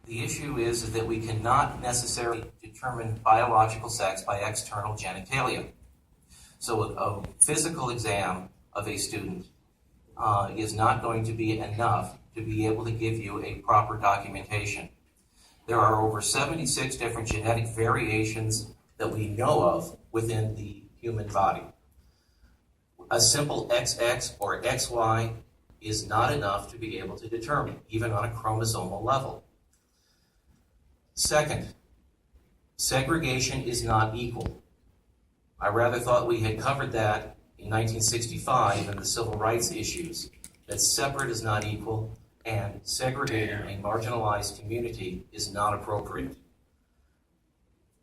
The issue is that we cannot necessarily determine biological sex by external genitalia. So a physical exam of a student is not going to be enough to be able to give you a proper documentation. There are over 76 different genetic variations that we know of within the human body. A simple XX or XY is not enough to be able to determine, even on a chromosomal level. Second, segregation is not equal. I rather thought we had covered that in 1965 in the civil rights issues, that separate is not equal and segregating a marginalized community is not appropriate.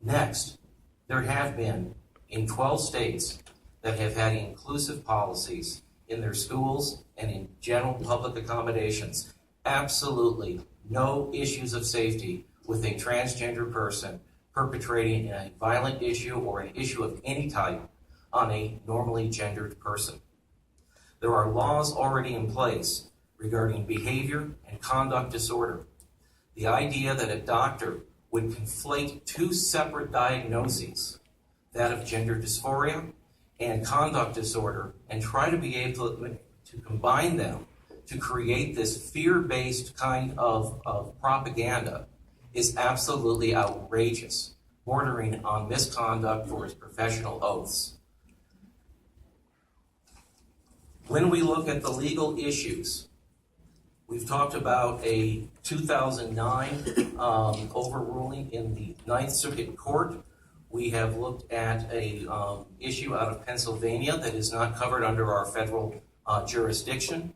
Next, there have been in 12 states that have had inclusive policies in their schools and in general public accommodations. Absolutely no issues of safety with a transgender person perpetrating a violent issue or an issue of any type on a normally gendered person. There are laws already in place regarding behavior and conduct disorder. The idea that a doctor would conflate two separate diagnoses, that of gender dysphoria and conduct disorder, and try to be able to combine them to create this fear-based kind of propaganda is absolutely outrageous, bordering on misconduct for his professional oaths. When we look at the legal issues, we've talked about a 2009 overruling in the Ninth Circuit Court. We have looked at a issue out of Pennsylvania that is not covered under our federal jurisdiction.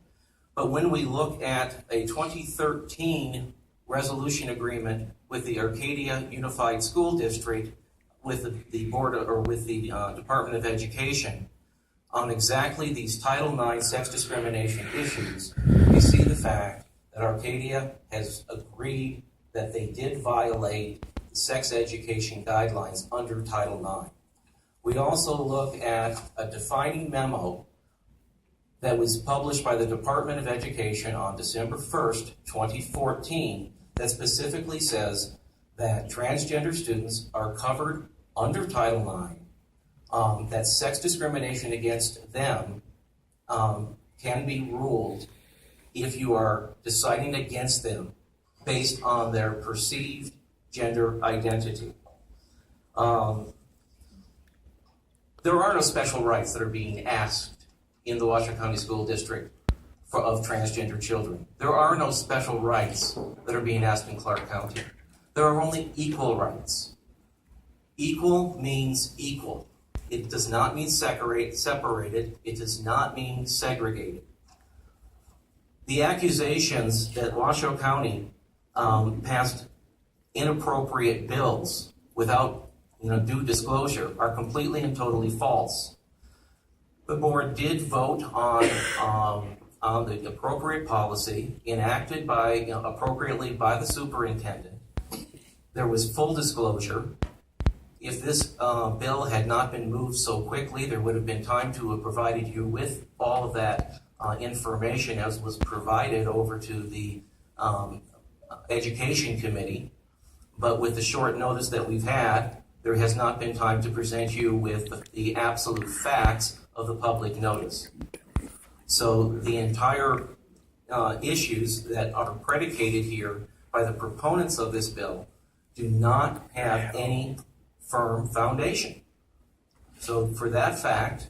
But when we look at a 2013 resolution agreement with the Arcadia Unified School District, with the board or with the Department of Education, on exactly these Title IX sex discrimination issues, we see the fact that Arcadia has agreed that they did violate the sex education guidelines under Title IX. We also look at a defining memo that was published by the Department of Education on December 1st, 2014, that specifically says that transgender students are covered under Title IX, that sex discrimination against them can be ruled if you are deciding against them based on their perceived gender identity. There are no special rights that are being asked in the Washoe County School District of transgender children. There are no special rights that are being asked in Clark County. There are only equal rights. Equal means equal. It does not mean separated. It does not mean segregated. The accusations that Washoe County passed inappropriate bills without due disclosure are completely and totally false. The board did vote on the appropriate policy enacted appropriately by the superintendent. There was full disclosure. If this bill had not been moved so quickly, there would have been time to have provided you with all of that information as was provided over to the Education Committee. But with the short notice that we've had, there has not been time to present you with the absolute facts of the public notice. So the entire issues that are predicated here by the proponents of this bill do not have any firm foundation. So for that fact,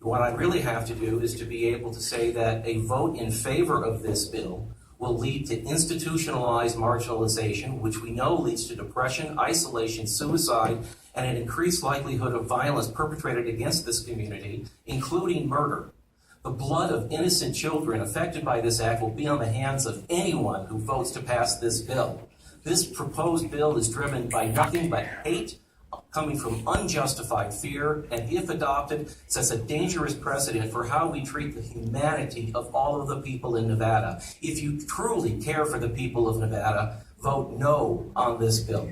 what I really have to do is to be able to say that a vote in favor of this bill will lead to institutionalized marginalization, which we know leads to depression, isolation, suicide, and an increased likelihood of violence perpetrated against this community, including murder. The blood of innocent children affected by this act will be on the hands of anyone who votes to pass this bill. This proposed bill is driven by nothing but hate, coming from unjustified fear, and if adopted, sets a dangerous precedent for how we treat the humanity of all of the people in Nevada. If you truly care for the people of Nevada, vote no on this bill.